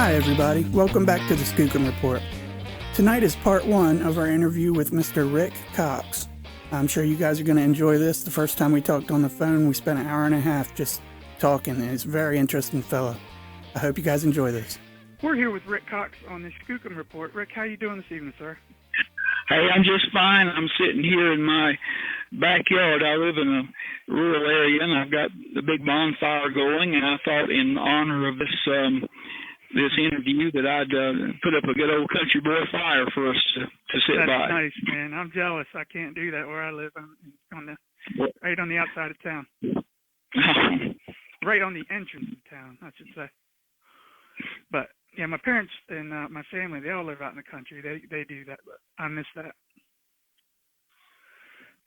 Hi everybody, welcome back to the Skookum Report. Tonight is part one of our interview with Mr. Rick Cox. I'm sure you guys are going to enjoy this. The first time we talked on the phone, we spent an hour and a half just talking, and he's a very interesting fellow. I hope you guys enjoy this. We're here with Rick Cox on the Skookum Report. Rick, how you doing this evening, sir? Hey, I'm just fine. I'm sitting here in my backyard. I live in a rural area, and I've got the big bonfire going, and I thought in honor of this interview that I'd put up a good old country boy fire for us to sit That's by. That's nice, man. I'm jealous. I can't do that where I live. I'm right on the outside of town. Right on the entrance of town, I should say. But, yeah, my parents and my family, they all live out in the country. They do that, but I miss that.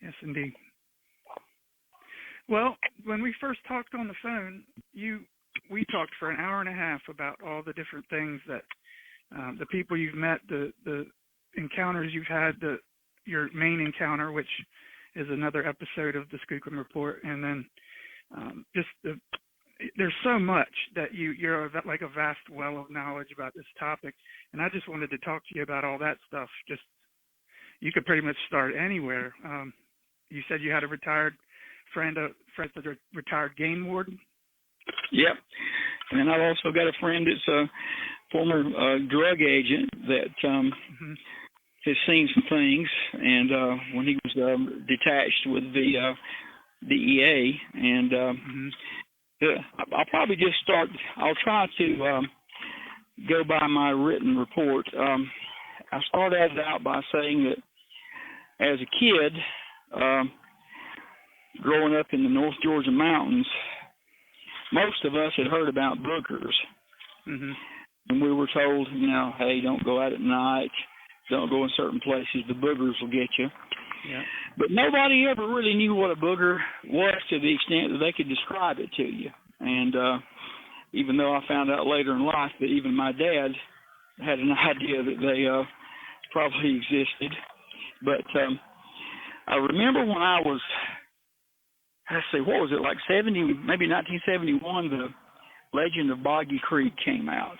Yes, indeed. Well, when we first talked on the phone, we talked for an hour and a half about all the different things that the people you've met, the encounters you've had, your main encounter, which is another episode of the Skookum Report, and then there's so much that you're like a vast well of knowledge about this topic, and I just wanted to talk to you about all that stuff. Just you could pretty much start anywhere. You said you had a retired friend, a retired game warden. Yep, and I've also got a friend that's a former drug agent that has seen some things, and when he was detached with the DEA, and I'll probably just start. I'll try to go by my written report. I started out by saying that as a kid, growing up in the North Georgia mountains, most of us had heard about boogers, and we were told, hey, don't go out at night, don't go in certain places, the boogers will get you. Yeah. But nobody ever really knew what a booger was to the extent that they could describe it to you. And even though I found out later in life that even my dad had an idea that they probably existed. But I remember when I was, what was it, like 1971, the Legend of Boggy Creek came out.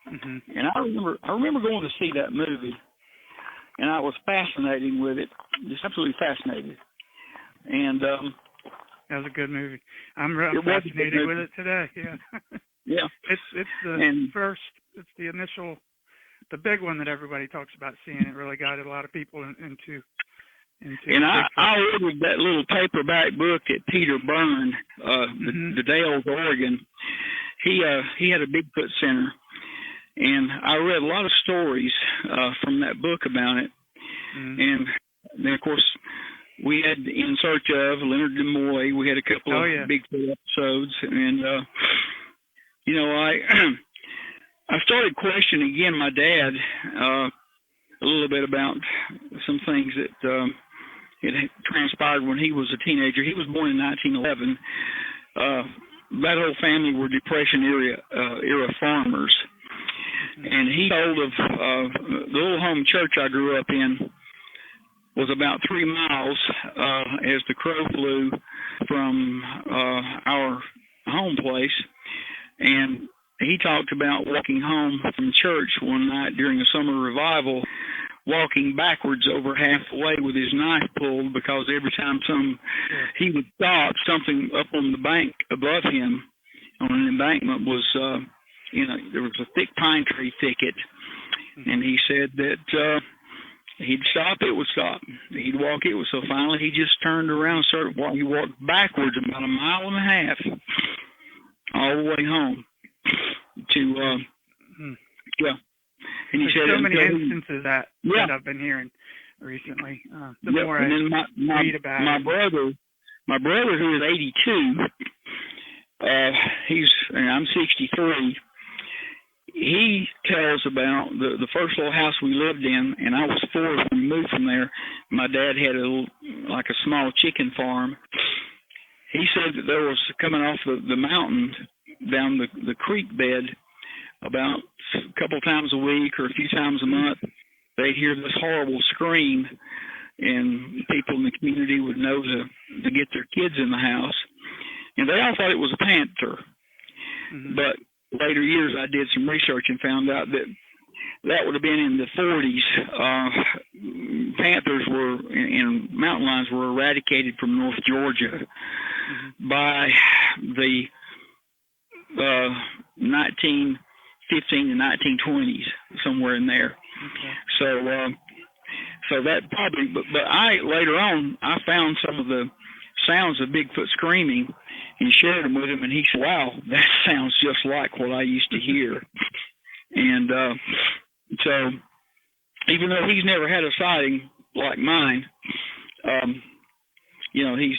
And I remember going to see that movie, and I was fascinated with it, just absolutely fascinated. And that was a good movie. I'm fascinated with it today. Yeah. Yeah. It's the initial, the big one that everybody talks about seeing. It really got a lot of people into. And I ordered that little paperback book at Peter Byrne, the Dalles, Oregon. He had a Bigfoot Center, and I read a lot of stories from that book about it. And then, of course, we had In Search of Leonard Nimoy. We had a couple of Bigfoot episodes, and I started questioning again my dad a little bit about some things that it had transpired when he was a teenager. He was born in 1911. That whole family were Depression era farmers. And he told of the little home church I grew up in was about 3 miles as the crow flew from our home place. And he talked about walking home from church one night during a summer revival, walking backwards over halfway with his knife pulled, because every time he would stop, something up on the bank above him on an embankment was, there was a thick pine tree thicket, and he said that he'd stop, it would stop. He'd walk, it would. So finally he just turned around and started walking. He walked backwards about 1.5 miles all the way home to, And he said so many instances of that I've been hearing recently. The more I read about my brother, who is 82, I'm 63. He tells about the first little house we lived in, and I was 4 when we moved from there. My dad had a small chicken farm. He said that there was, coming off the mountain down the creek bed, about a couple times a week or a few times a month, they'd hear this horrible scream, and people in the community would know to get their kids in the house. And they all thought it was a panther. But later years, I did some research and found out that would have been in the 40s. Panthers and mountain lions were eradicated from North Georgia by the 1915 and 1920s, somewhere in there. Okay. So that probably, but I later on I found some of the sounds of Bigfoot screaming and shared them with him, and he said, "Wow, that sounds just like what I used to hear." And so, even though he's never had a sighting like mine, you know, he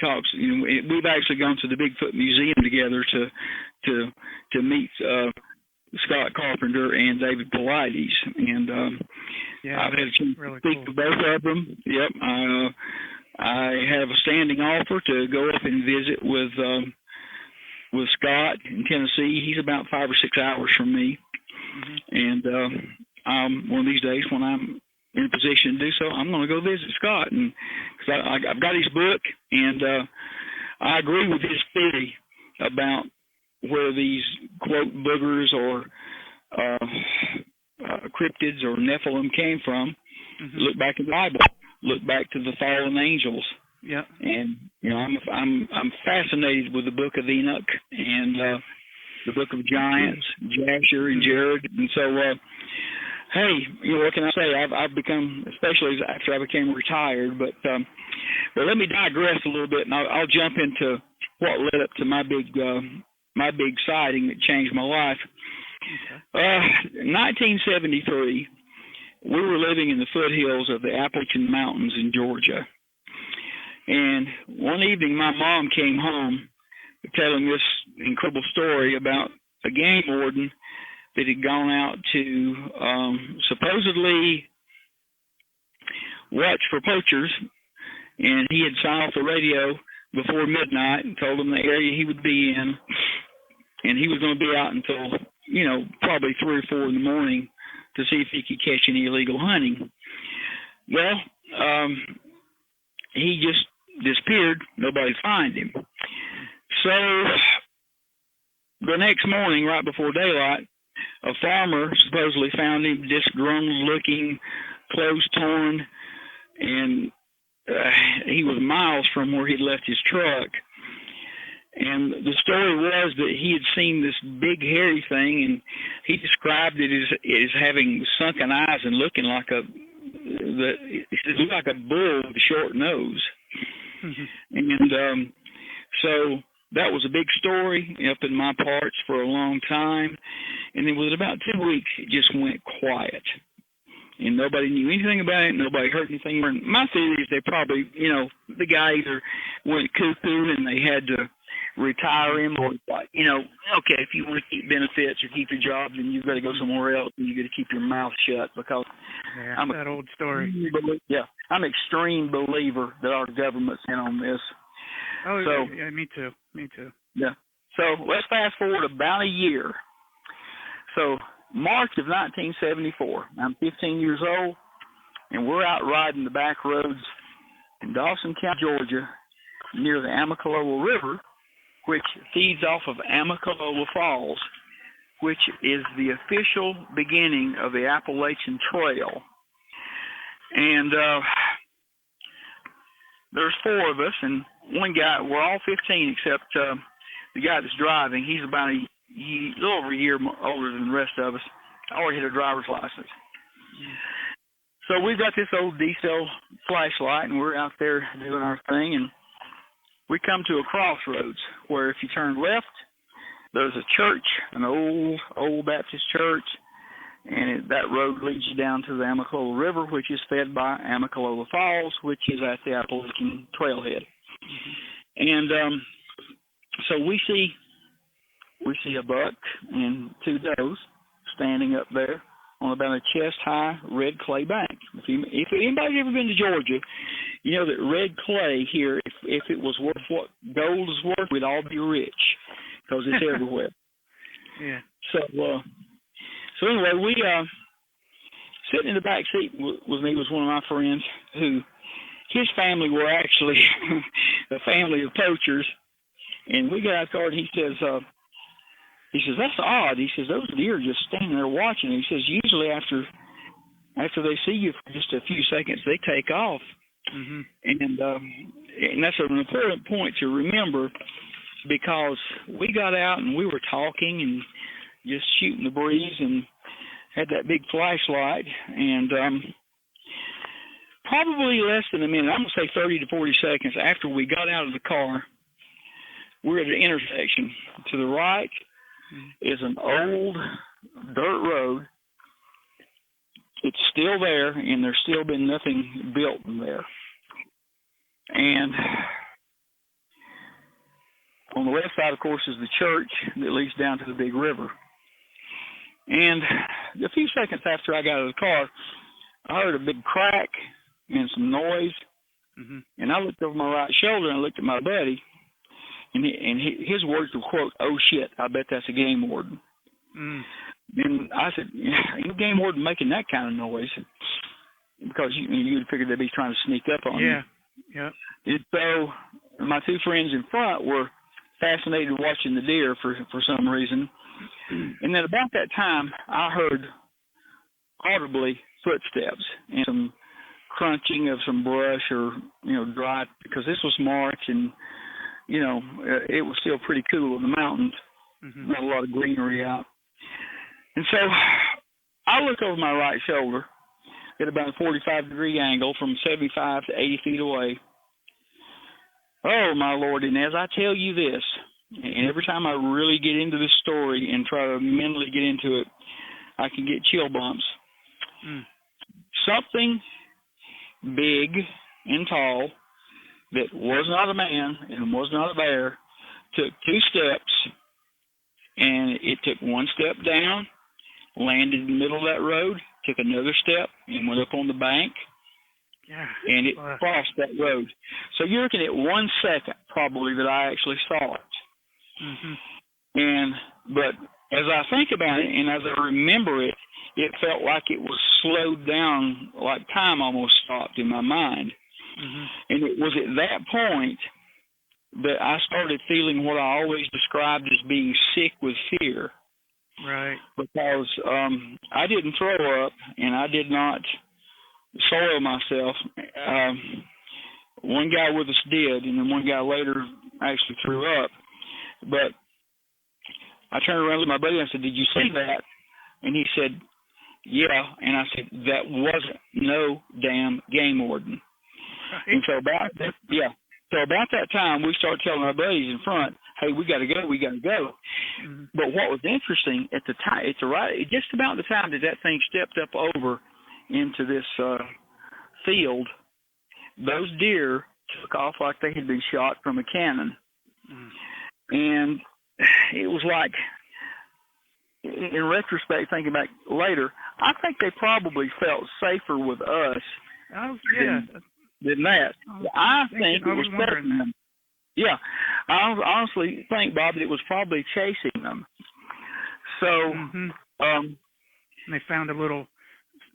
talks. You know, we've actually gone to the Bigfoot Museum together to meet Scott Carpenter and David Paulides, and I've had a chance to speak to both of them. Yep, I have a standing offer to go up and visit with Scott in Tennessee. He's about 5 or 6 hours from me, and one of these days when I'm in a position to do so, I'm going to go visit Scott, and because I've got his book, and I agree with his theory about where these quote boogers or cryptids or Nephilim came from. Look back in the Bible. Look back to the fallen angels. Yeah. And you know, I'm fascinated with the Book of Enoch and the Book of Giants, Jasher and Jared, and so. Hey, you know, what can I say? I've become, especially after I became retired, but let me digress a little bit, and I'll jump into what led up to my big sighting that changed my life. Okay. 1973, we were living in the foothills of the Appalachian Mountains in Georgia, and one evening my mom came home telling this incredible story about a game warden that had gone out to supposedly watch for poachers, and he had signed off the radio before midnight and told them the area he would be in, and he was going to be out until, you know, probably 3 or 4 in the morning to see if he could catch any illegal hunting. Well, he just disappeared. Nobody found him. So the next morning, right before daylight, a farmer supposedly found him disgruntled looking, clothes torn, and he was miles from where he'd left his truck. And the story was that he had seen this big hairy thing, and he described it as having sunken eyes and looking like it looked like a bull with a short nose. And so that was a big story up in my parts for a long time. And then within about 2 weeks, it just went quiet. And nobody knew anything about it. Nobody heard anything. My theory is they probably, you know, the guy either went cuckoo and they had to retire him, or, you know, okay, if you want to keep benefits or keep your job, then you've got to go somewhere else and you've got to keep your mouth shut, because I'm that old story. Yeah, I'm an extreme believer that our government's in on this. Oh, so, yeah, me too. Yeah. So let's fast forward about a year. So March of 1974, I'm 15 years old, and we're out riding the back roads in Dawson County, Georgia, near the Amicalola River, which feeds off of Amicalola Falls, which is the official beginning of the Appalachian Trail. And there's 4 of us, and one guy, we're all 15 except the guy that's driving. He's about a little over a year older than the rest of us. I already had a driver's license. So we've got this old diesel flashlight, and we're out there doing our thing, and we come to a crossroads where if you turn left, there's a church, an old Baptist church, and that road leads you down to the Amicalola River, which is fed by Amicalola Falls, which is at the Appalachian Trailhead. And so we see a buck and 2 does standing up there on about a chest-high red clay bank. If anybody's ever been to Georgia, you know that red clay here, if it was worth what gold is worth, we'd all be rich, because it's everywhere. Yeah. So anyway, we sitting in the back seat with me was one of my friends who, his family were actually a family of poachers, and we got out there, and he He says, that's odd. He says, those deer are just standing there watching. He says, usually after they see you for just a few seconds, they take off. Mm-hmm. And that's an important point to remember, because we got out and we were talking and just shooting the breeze and had that big flashlight. And probably less than a minute, I'm going to say 30 to 40 seconds after we got out of the car, we're at an intersection. To the right is an old dirt road. It's still there, and there's still been nothing built in there. And on the left side, of course, is the church that leads down to the big river. And a few seconds after I got out of the car, I heard a big crack and some noise. Mm-hmm. And I looked over my right shoulder and I looked at my buddy, and his words were, quote, "Oh shit, I bet that's a game warden." Mm. And I said, "Ain't no game warden making that kind of noise," because you'd figure they'd be trying to sneak up on you. Yeah. And so my two friends in front were fascinated watching the deer for some reason. And then about that time, I heard audibly footsteps and some crunching of some brush or, dry, because this was March and, it was still pretty cool in the mountains. Mm-hmm. Not a lot of greenery out. And so I look over my right shoulder at about a 45-degree angle from 75 to 80 feet away. Oh, my Lord, and as I tell you this, and every time I really get into this story and try to mentally get into it, I can get chill bumps. Mm. Something big and tall that was not a man and was not a bear took two steps, and it took one step down, landed in the middle of that road, took another step, and went up on the bank. Yeah. And it crossed that road. So you're looking at 1 second probably that I actually saw it. Mm-hmm. But as I think about it and as I remember it, it felt like it was slowed down, like time almost stopped in my mind. Mm-hmm. And it was at that point that I started feeling what I always described as being sick with fear. Right. Because I didn't throw up and I did not soil myself. One guy with us did, and then one guy later actually threw up. But I turned around to my buddy and I said, "Did you see that?" And he said, "Yeah." And I said, "That wasn't no damn game warden." Right. And so about that time, we started telling our buddies in front, "Hey, we got to go. Mm-hmm. But what was interesting at the time, just about the time that thing stepped up over into this field, those deer took off like they had been shot from a cannon. Mm. And it was like, in retrospect, thinking back later, I think they probably felt safer with us than that. I think it was better than them. Yeah. I honestly think, Bob, that it was probably chasing them. So, mm-hmm. And they found a little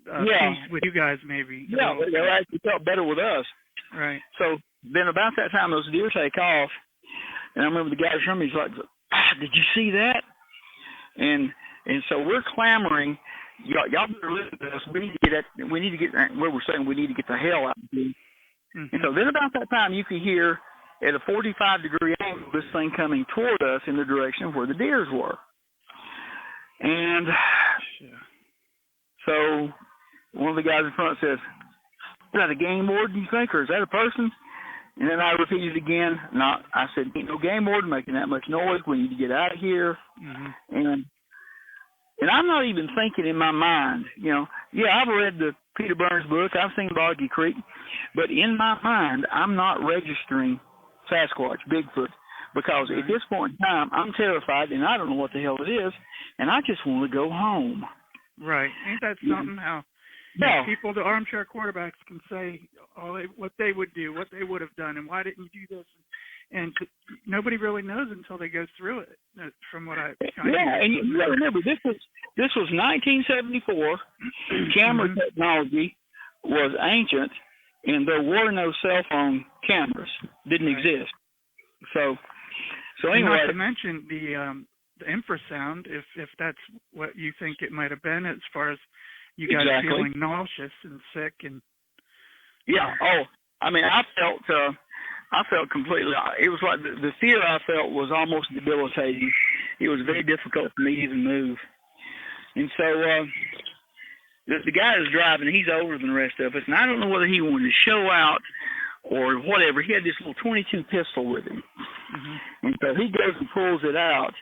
peace with you guys, maybe. Yeah, they actually felt better with us. Right. So then about that time, those deer take off, and I remember the guy from me, he's like, "Did you see that?" And so we're clamoring, y'all better listen to us. We need to get where we're saying we need to get the hell out of here. Mm-hmm. And so then about that time, you could hear at a 45-degree angle this thing coming toward us in the direction of where the deers were. And so one of the guys in front says, "Is that a game warden, you think, or is that a person?" And then I repeated again. I said, "Ain't no game warden making that much noise. We need to get out of here." Mm-hmm. And I'm not even thinking in my mind, I've read the Peter Burns book, I've seen Boggy Creek, but in my mind, I'm not registering Sasquatch, Bigfoot, because at this point in time, I'm terrified, and I don't know what the hell it is, and I just want to go home. Right. Ain't that something how people, the armchair quarterbacks, can say what they would do, what they would have done, and why didn't you do this? And nobody really knows until they go through it, from what I kind of and you got to remember, this was 1974. Camera technology was ancient, and there were no cell phone cameras. Didn't exist. So anyway. Not to mention infrasound, if that's what you think it might have been, as far as you guys Exactly. feeling nauseous and sick and. Yeah. Oh, I mean, I felt completely. It was like the fear I felt was almost debilitating. It was very difficult for me to even move. And so the guy that's driving, he's older than the rest of us, and I don't know whether he wanted to show out or whatever. He had this little .22 pistol with him, and so he goes and pulls it out.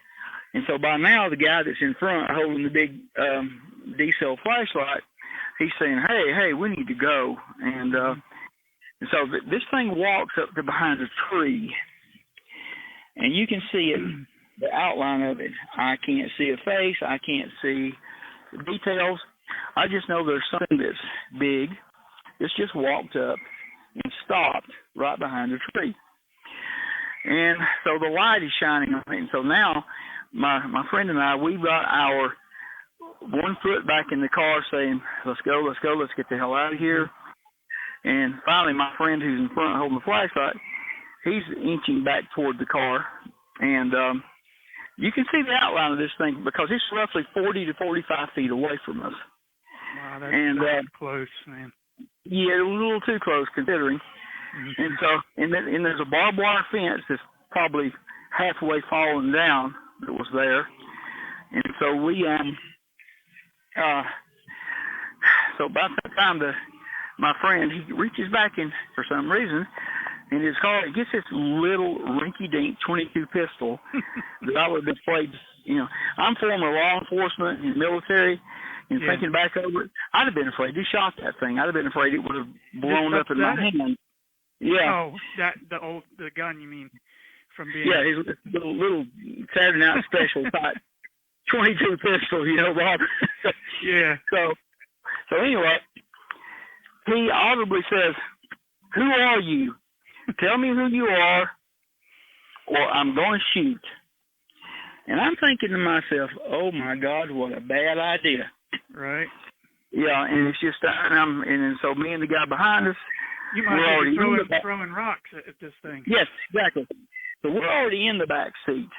And so by now, the guy that's in front holding the big D-cell flashlight, he's saying, "Hey, we need to go." And so this thing walks up to behind a tree, and you can see it, the outline of it. I can't see a face. I can't see the details. I just know there's something that's big that's just walked up and stopped right behind the tree. And so the light is shining on it. And so now my friend and I, we got our one foot back in the car saying, let's go, let's get the hell out of here. And finally, my friend who's in front holding the flashlight, he's inching back toward the car. And you can see the outline of this thing because it's roughly 40 to 45 feet away from us. Wow, that's close, man. Yeah, a little too close considering. And so, and there's a barbed wire fence that's probably halfway fallen down that was there. And so we, so about that time, my friend, he reaches back in for some reason in his car. He gets this little rinky-dink .22 pistol that I would have been afraid. I'm former law enforcement and military, and thinking back over it, I'd have been afraid to shot that thing. I'd have been afraid it would have blown up in my hand. Yeah. Oh, the gun, you mean, from being... Yeah, his little Saturday Night Special type .22 pistol, Bob. Yeah. So anyway, he audibly says, "Who are you? Tell me who you are, or I'm going to shoot." And I'm thinking to myself, "Oh my God, what a bad idea!" Right. Yeah, and it's just, and so me and the guy behind us, you might be throwing rocks at this thing. Yes, exactly. So we're already in the back seat,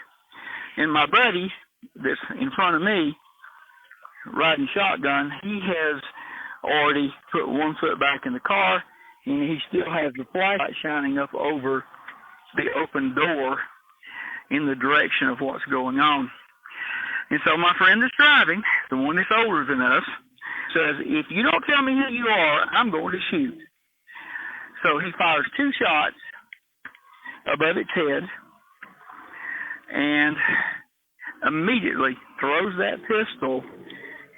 and my buddy that's in front of me, riding shotgun, he has already put one foot back in the car, and he still has the flashlight shining up over the open door in the direction of what's going on. And so my friend that's driving, the one that's older than us, says, "If you don't tell me who you are, I'm going to shoot." So he fires 2 shots above its head and immediately throws that pistol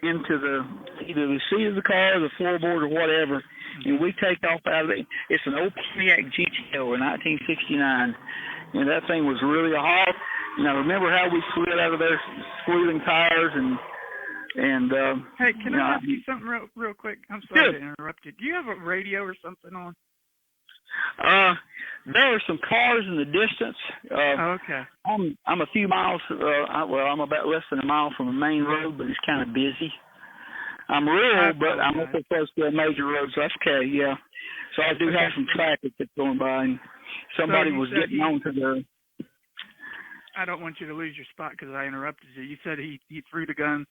into either the seat of the car, the floorboard, or whatever, and we take off out of it. It's an old Pontiac GTO in 1969, and that thing was really a haul. Remember how we slid out of there, squealing tires and hey, can I ask you something real quick? I'm sorry to interrupt you. Do you have a radio or something on? There are some cars in the distance. Okay. I'm a few miles. I'm about less than a mile from the main road, but it's kind of busy. I'm rural, but I'm also close to a major road, so that's okay. Yeah. So I do have some traffic that's going by, and somebody was getting onto the. I don't want you to lose your spot because I interrupted you. You said he threw the gun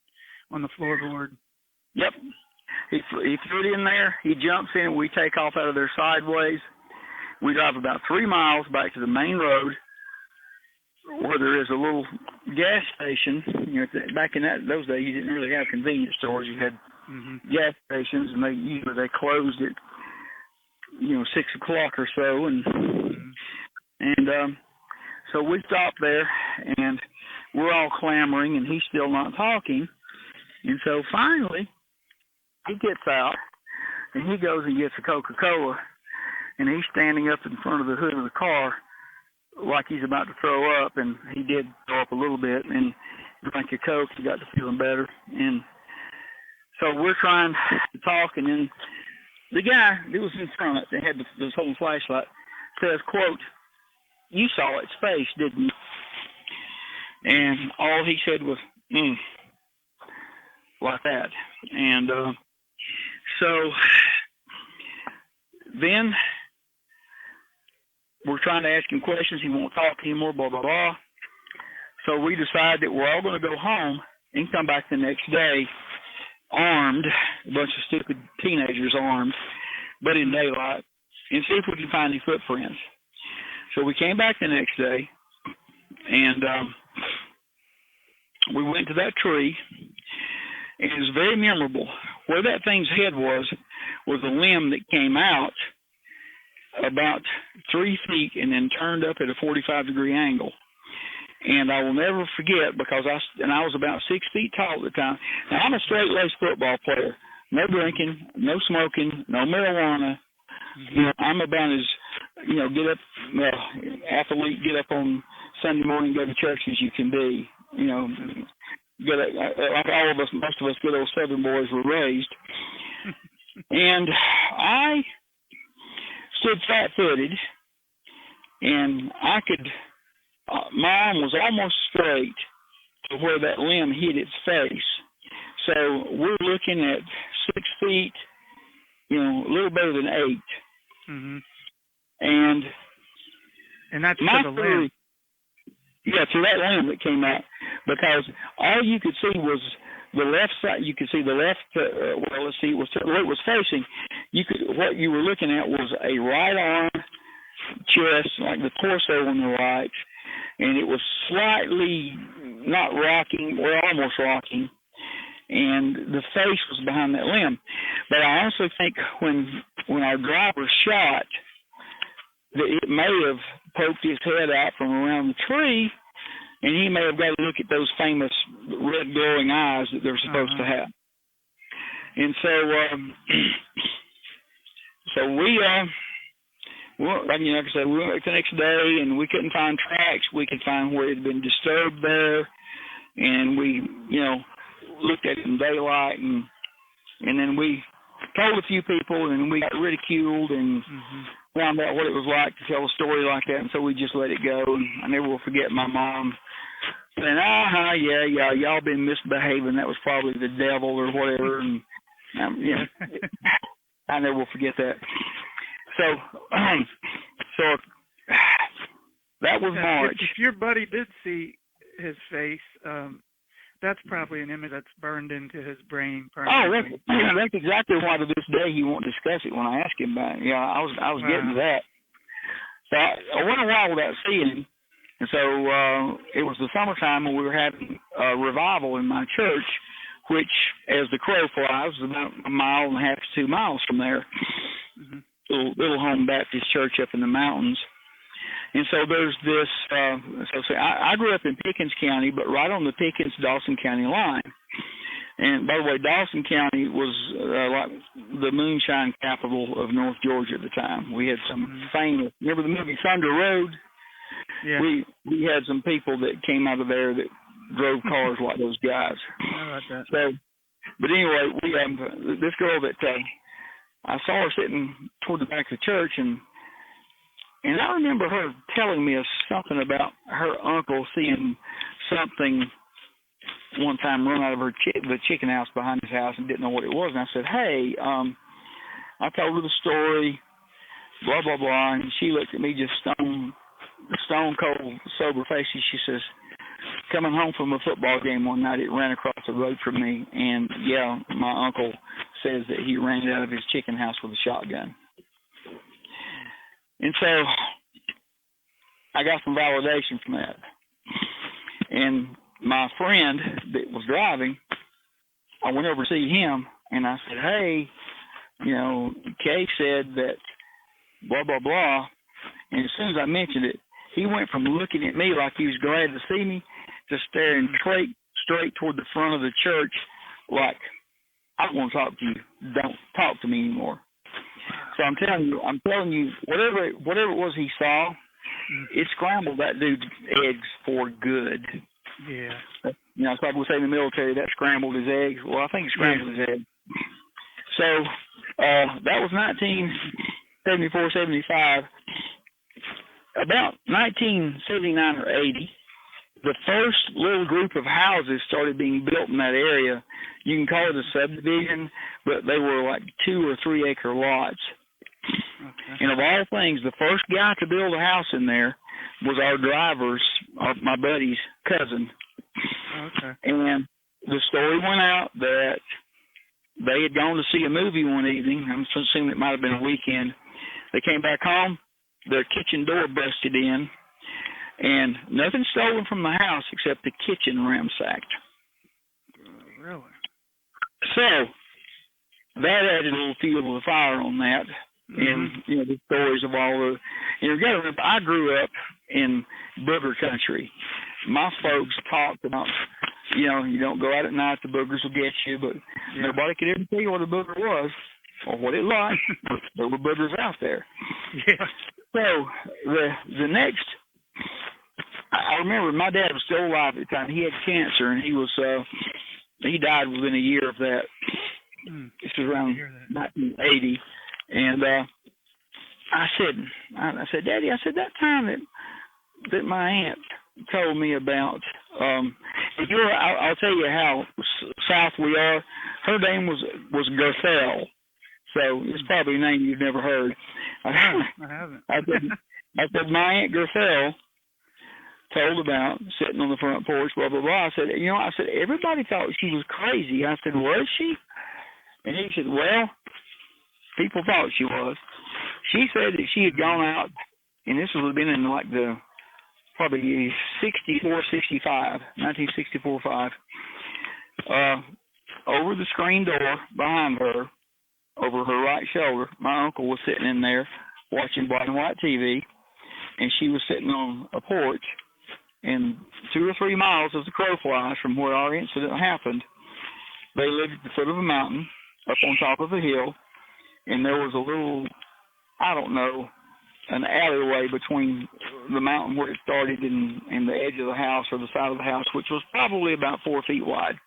on the floorboard. Yep. He threw it in there. He jumps in, and we take off out of there sideways. We drive about 3 miles back to the main road where there is a little gas station. Back in those days, you didn't really have convenience stores. You had gas stations, and they closed at 6 o'clock or so, and so we stop there, and we're all clamoring, and he's still not talking. And so finally, he gets out, and he goes and gets a Coca-Cola, and he's standing up in front of the hood of the car like he's about to throw up, and he did throw up a little bit, and drank a Coke, he got to feeling better. And so we're trying to talk, and then the guy that was in front that had this whole flashlight says, quote, "You saw its face, didn't you?" And all he said was, like that. And so then we're trying to ask him questions. He won't talk anymore, blah, blah, blah. So we decided that we're all going to go home and come back the next day armed, a bunch of stupid teenagers armed, but in daylight, and see if we can find any footprints. So we came back the next day, and we went to that tree, and it was very memorable. Where that thing's head was a limb that came out about 3 feet and then turned up at a 45-degree angle. And I will never forget, because I was about 6 feet tall at the time. Now, I'm a straight-laced football player. No drinking, no smoking, no marijuana. You know, I'm about as, athlete, get up on Sunday morning, go to church as you can be. You know, like all of us, most of us good old Southern boys were raised. And I stood flat-footed, and I could, my arm was almost straight to where that limb hit its face. So we're looking at 6 feet, a little better than 8. Mm-hmm. And that's to the limb. Yeah, to that limb that came out, because all you could see was the left side. You could see the left. Let's see, it was the way it was facing. What you were looking at was a right arm, chest, like the torso on the right, and it was slightly not rocking, or almost rocking, and the face was behind that limb. But I also think when our driver shot, that it may have poked his head out from around the tree, and he may have got a look at those famous red glowing eyes that they're supposed to have. And so we, like I said, we went back the next day, and we couldn't find tracks. We could find where it had been disturbed there, and we, looked at it in daylight, and then we told a few people, and we got ridiculed, and found out what it was like to tell a story like that, and so we just let it go. And I never will forget my mom saying, yeah, y'all been misbehaving. That was probably the devil or whatever. And, I never will forget that. So that was March. If your buddy did see his face, that's probably an image that's burned into his brain permanently. Oh, that's exactly why to this day he won't discuss it when I ask him about it. Yeah, I was getting to that. So I went a while without seeing him, and so it was the summertime when we were having a revival in my church, which, as the crow flies, was about 1.5 miles to 2 miles from there. Little home Baptist church up in the mountains. And so there's this, I grew up in Pickens County, but right on the Pickens-Dawson County line. And by the way, Dawson County was like the moonshine capital of North Georgia at the time. We had some famous, remember the movie Thunder Road? Yeah. We had some people that came out of there that drove cars like those guys. I like that. So, but anyway, we this girl that I saw her sitting toward the back of the church, and I remember her telling me something about her uncle seeing something one time run out of the chicken house behind his house and didn't know what it was. And I said, hey, I told her the story, blah, blah, blah. And she looked at me just stone cold, sober face. She says, coming home from a football game one night, it ran across the road from me. And, yeah, my uncle says that he ran it out of his chicken house with a shotgun. And so I got some validation from that. And my friend that was driving, I went over to see him, and I said, hey, Kay said that blah, blah, blah. And as soon as I mentioned it, he went from looking at me like he was glad to see me to staring straight toward the front of the church like, I don't want to talk to you. Don't talk to me anymore. So I'm telling you, whatever it was he saw, it scrambled that dude's eggs for good. Yeah. It's like we say in the military, that scrambled his eggs. Well, I think it scrambled his eggs. So that was 1974, 75. About 1979 or 80, the first little group of houses started being built in that area. You can call it a subdivision, but they were like 2 or 3 acre lots. Okay. And of all things, the first guy to build a house in there was our driver's, my buddy's cousin. Okay. And the story went out that they had gone to see a movie one evening. I'm assuming it might have been a weekend. They came back home. Their kitchen door busted in, and nothing stolen from the house except the kitchen ransacked. Really? So that added a little fuel to the fire on that. Mm-hmm. And, you know, the stories of all the, you know, you got to remember, I grew up in booger country. My folks talked about, you know, you don't go out at night, the boogers will get you, but nobody could ever tell you what a booger was or what it like. There were boogers out there. Yeah. So the next, I remember my dad was still alive at the time. He had cancer, and he died within a year of that. This was around 1980. And I said, Daddy, I said, that time that my aunt told me about, I'll tell you how south we are. Her name was Gerthel. So it's probably a name you've never heard. I haven't. I said, my Aunt Gerthel told about sitting on the front porch, blah, blah, blah. I said, everybody thought she was crazy. I said, was she? And he said, well, people thought she was. She said that she had gone out, and this would have been in like the probably 1964-5, over the screen door behind her, over her right shoulder, my uncle was sitting in there watching black and white TV, and she was sitting on a porch, and 2 or 3 miles as the crow flies from where our incident happened, they lived at the foot of a mountain, up on top of a hill, and there was a little, I don't know, an alleyway between the mountain where it started and the edge of the house or the side of the house, which was probably about 4 feet wide.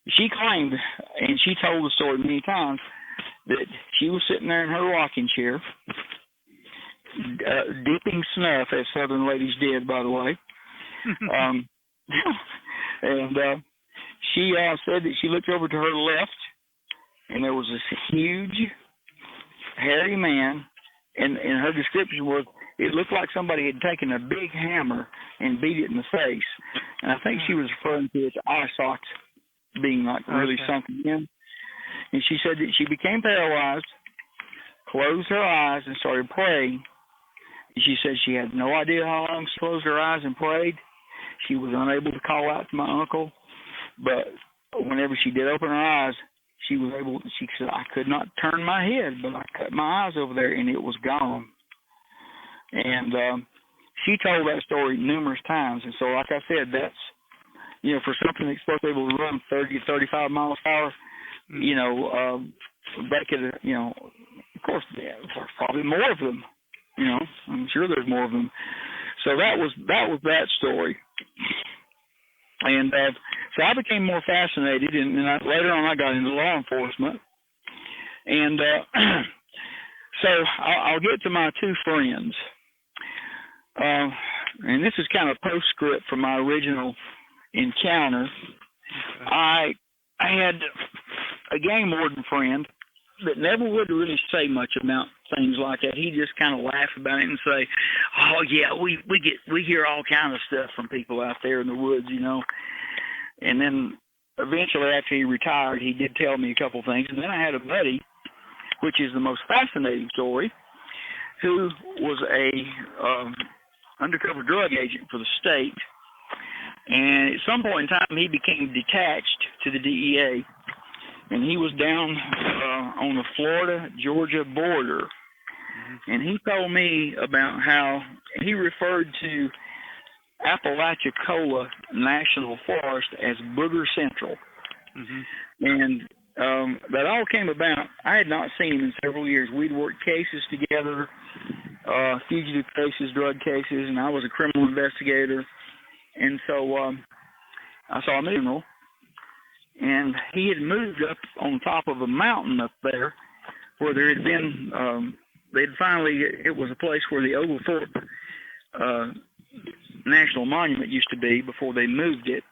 She claimed, and she told the story many times, that she was sitting there in her rocking chair, dipping snuff, as Southern ladies did, by the way. And she said that she looked over to her left, and there was this huge, hairy man, and her description was, it looked like somebody had taken a big hammer and beat it in the face. And I think she was referring to its eye sockets being like really sunken in. And she said that she became paralyzed, closed her eyes, and started praying. And she said she had no idea how long she closed her eyes and prayed. She was unable to call out to my uncle, but whenever she did open her eyes, she said, I could not turn my head, but I cut my eyes over there, and it was gone. And she told that story numerous times. And so, like I said, that's, you know, for something that's supposed to be able to run 30 to 35 miles per hour, you know, they could, you know, of course, there's probably more of them. You know, I'm sure there's more of them. So that was that story. And so I became more fascinated, and later on I got into law enforcement. And so I'll get to my 2 friends. And this is kind of postscript from my original encounter. I had a game warden friend that never would really say much about things like that. He just kind of laugh about it and say, "Oh yeah, we hear all kinds of stuff from people out there in the woods, you know." And then eventually, after he retired, he did tell me a couple things. And then I had a buddy, which is the most fascinating story, who was a undercover drug agent for the state. And at some point in time, he became detached to the DEA. And he was down on the Florida-Georgia border. And he told me about how he referred to Apalachicola National Forest as Booger Central. And that all came about. I had not seen him in several years. We'd worked cases together, fugitive cases, drug cases, and I was a criminal investigator. And so I saw him at a funeral. And he had moved up on top of a mountain up there where there had been, it was a place where the Oglethorpe National Monument used to be before they moved it.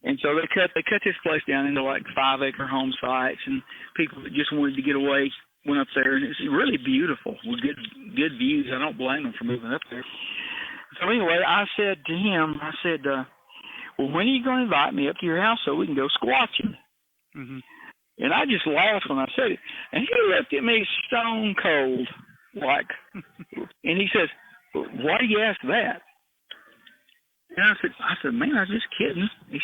And so they cut this place down into like 5-acre home sites, and people that just wanted to get away went up there, and it's really beautiful with good views. I don't blame them for moving up there. So anyway, I said to him, well, when are you going to invite me up to your house so we can go squatching? Mm-hmm. And I just laughed when I said it. And he looked at me stone cold, like, and he says, well, why do you ask that? And I said, man, I was just kidding. He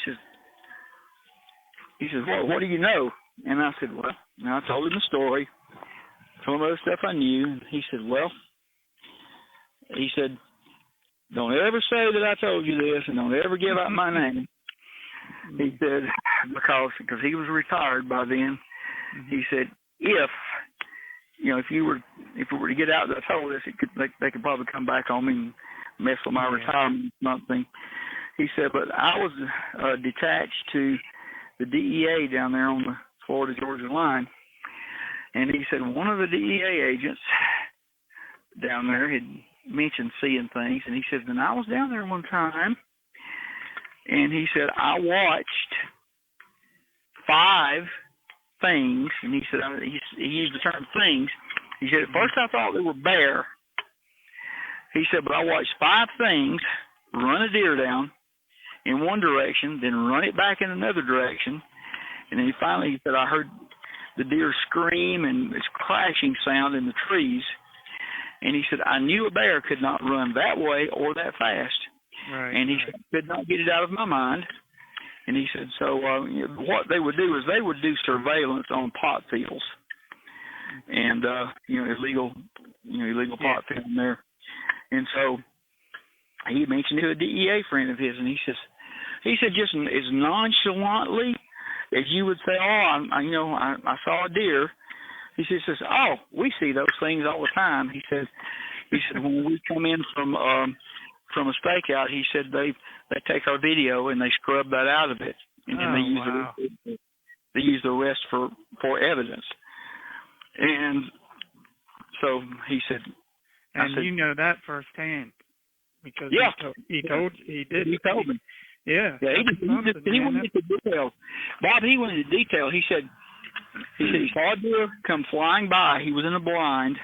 says, well, what do you know? And I said, well, and I told him the story, told him other stuff I knew. And he said, don't ever say that I told you this, and don't ever give out my name. He said, because he was retired by then. He said, if we were to get out that I told us, they could probably come back on me and mess with my retirement or something. He said, but I was detached to the DEA down there on the Florida-Georgia line. And he said one of the DEA agents down there had mentioned seeing things. And he said, then I was down there one time. And he said, I watched 5 things. And he said, he used the term things. He said, at first I thought they were bear. He said, but I watched 5 things run a deer down in one direction, then run it back in another direction. And then he said, I heard the deer scream and this crashing sound in the trees. And he said, I knew a bear could not run that way or that fast. Right, and he said, could not get it out of my mind. And he said, so what they would do is they would do surveillance on pot fields and, illegal pot field in there. And so he mentioned to a DEA friend of his, and he said just as nonchalantly as you would say, I saw a deer. He says, oh, we see those things all the time. He said when we come in from a stakeout, he said they take our video and they scrub that out of it, and they use the rest for evidence. And so he said, and you know that firsthand because he told me. Yeah, he went into detail. Bob, he went into detail. He said he saw a deer come flying by. He was in a blind,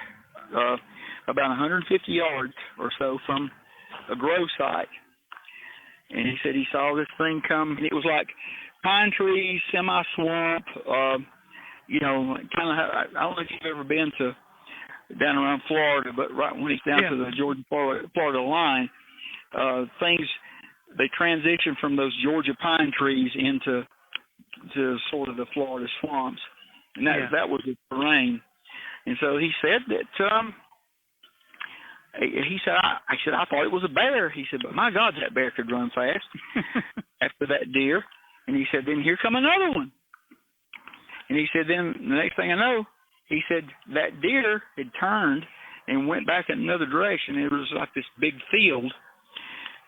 about 150 yards or so from a grove site, and he said he saw this thing come. And it was like pine trees, semi-swamp. Kind of. I don't know if you've ever been to down around Florida, but right when it's down to the Georgia-Florida line, things. They transition from those Georgia pine trees into sort of the Florida swamps, and that was the terrain. And so he said that I thought it was a bear. He said, but my God, that bear could run fast after that deer. And he said, then here come another one. And he said, then the next thing I know, he said that deer had turned and went back in another direction. It was like this big field.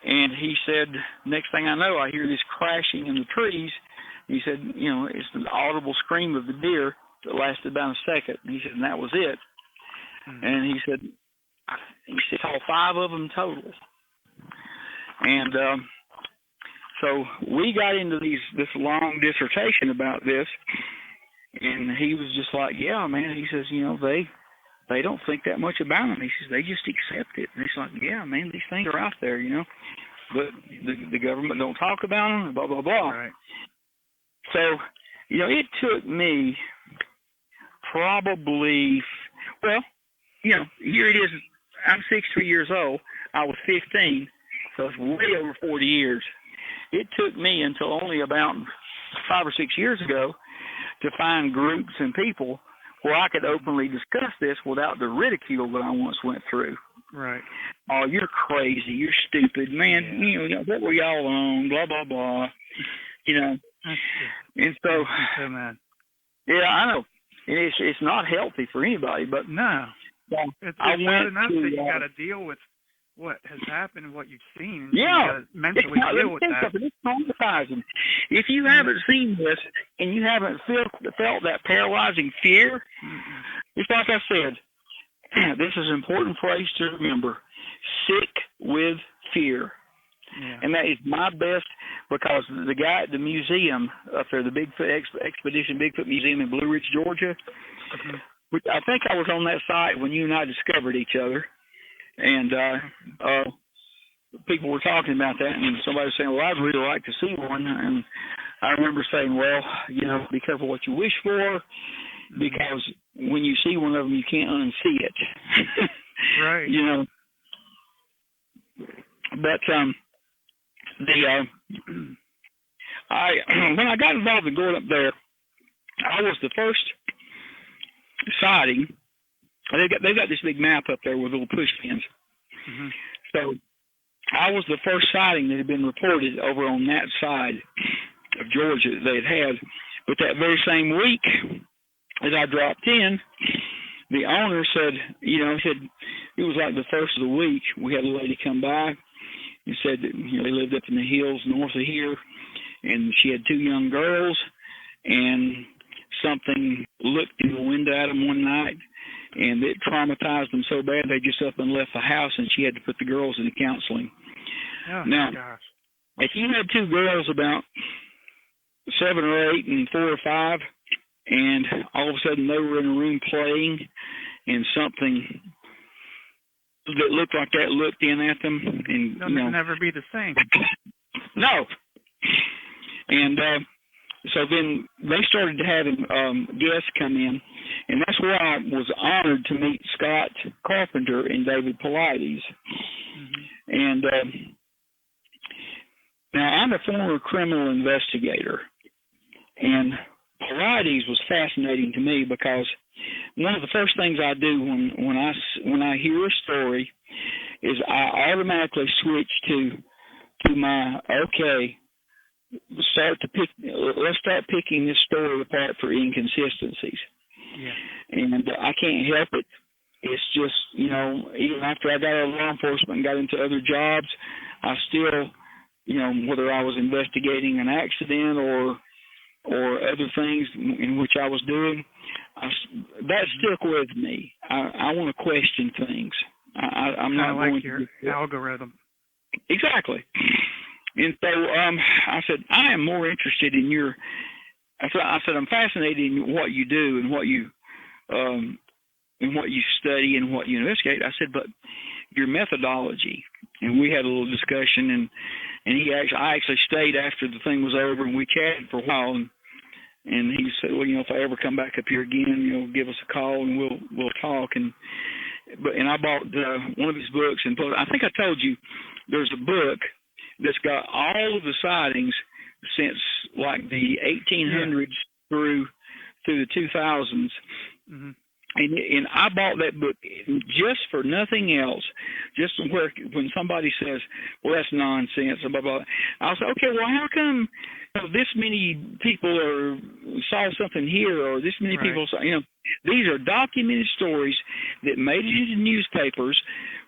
And he said, next thing I know, I hear this crashing in the trees. He said, it's an audible scream of the deer that lasted about a second. And he said, and that was it. Mm-hmm. And he said, saw 5 of them total. And so we got into this long dissertation about this. And he was just like, yeah, man. He says, they don't think that much about them. He says, they just accept it. And he's like, yeah, man, these things are out there, but the government don't talk about them, blah, blah, blah. Right. So, it took me probably, here it is. I'm 63 years old. I was 15, so it's way over 40 years. It took me until only about 5 or 6 years ago to find groups and people where I could openly discuss this without the ridicule that I once went through. Right. Oh, you're crazy. You're stupid, man. What were y'all on? Blah, blah, blah. And so, man. Yeah, I know. And it's not healthy for anybody, but no. It's bad enough that you got to deal with what has happened and what you've seen. You got to mentally deal with that. It's traumatizing. If you haven't seen this and you haven't felt that paralyzing fear, it's like I said, this is an important phrase to remember. Sick with fear. Yeah. And that is my best, because the guy at the museum up there, the Bigfoot Expedition Bigfoot Museum in Blue Ridge, Georgia, I think I was on that site when you and I discovered each other, and people were talking about that, and somebody was saying, well, I'd really like to see one, and I remember saying, well, be careful what you wish for, because when you see one of them, you can't unsee it. Right. But when I got involved in going up there, I was the first sighting. They got this big map up there with little push pins. Mm-hmm. So I was the first sighting that had been reported over on that side of Georgia that they had. But that very same week, as I dropped in, the owner said, it was like the first of the week, we had a lady come by and said that they lived up in the hills north of here, and she had 2 young girls, and something looked in the window at them one night, and it traumatized them so bad they just up and left the house, and she had to put the girls into counseling. Oh, now, gosh. If you had 2 girls about 7 or 8 and 4 or 5, and all of a sudden they were in a room playing, and something that looked like that looked in at them, and they'll never be the same. No. And so then they started having guests come in, and that's where I was honored to meet Scott Carpenter and Dave Paulides. Mm-hmm. And now I'm a former criminal investigator, and Paulides was fascinating to me because one of the first things I do when I hear a story is I automatically switch to my let's start picking this story apart for inconsistencies. Yeah. And I can't help it. It's just, even after I got out of law enforcement and got into other jobs, I still, whether I was investigating an accident or other things in which I was doing, that stuck with me. I want to question things. I'm not like going your algorithm. Exactly. And so I said, I am more interested in I said, I'm fascinated in what you do and what you study and what you investigate. I said, but your methodology. And we had a little discussion, and I actually stayed after the thing was over, and we chatted for a while, and he said, well, if I ever come back up here again, give us a call and we'll talk. And I bought one of his books, and I think I told you there's a book that's got all of the sightings since like the 1800s through the 2000s. Mm-hmm. And I bought that book just for nothing else, just where when somebody says, well, that's nonsense, blah, blah, I'll say, okay, well, how come this many people saw something here, or this many people saw, these are documented stories that made it into newspapers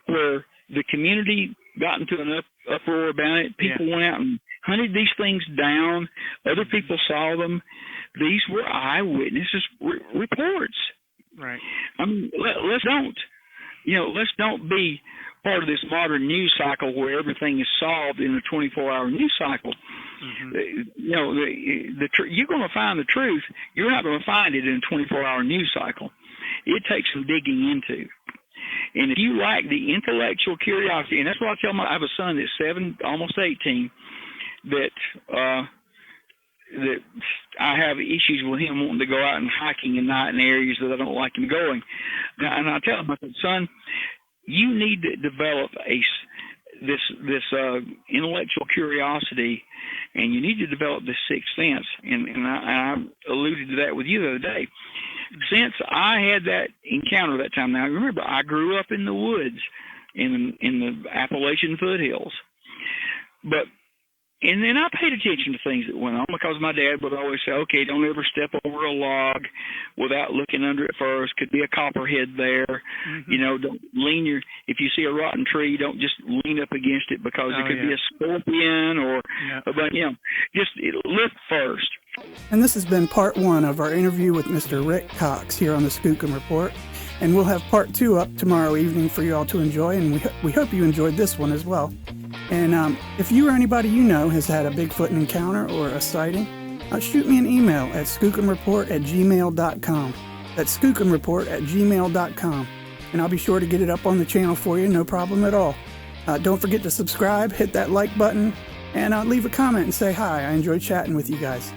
where the community got into an uproar about it. People went out and hunted these things down. Other people saw them. These were eyewitnesses reports. Right. I mean, let's don't be part of this modern news cycle where everything is solved in a 24-hour news cycle. Mm-hmm. You're going to find the truth. You're not going to find it in a 24-hour news cycle. It takes some digging into. And if you lack the intellectual curiosity, and that's what I tell I have a son that's 7, almost 18, that I have issues with him wanting to go out and hiking at night in areas that I don't like him going. And I tell him, I said, son, you need to develop this intellectual curiosity, and you need to develop this sixth sense. And I alluded to that with you the other day. Since I had that encounter that time, now remember, I grew up in the woods in the Appalachian foothills, and then I paid attention to things that went on because my dad would always say, okay, don't ever step over a log without looking under it first. Could be a copperhead there. Mm-hmm. Don't lean if you see a rotten tree, don't just lean up against it because it could be a scorpion or, but just look first. And this has been part 1 of our interview with Mr. Rick Cox here on the Skookum Report. And we'll have part 2 up tomorrow evening for you all to enjoy, and we hope you enjoyed this one as well. And if you or anybody you know has had a Bigfoot encounter or a sighting, shoot me an email at skookumreport@gmail.com. That's skookumreport@gmail.com. And I'll be sure to get it up on the channel for you, no problem at all. Don't forget to subscribe, hit that like button, and leave a comment and say hi. I enjoyed chatting with you guys.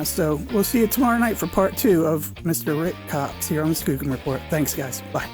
So we'll see you tomorrow night for part 2 of Mr. Rick Cox here on the Skookum Report. Thanks, guys. Bye.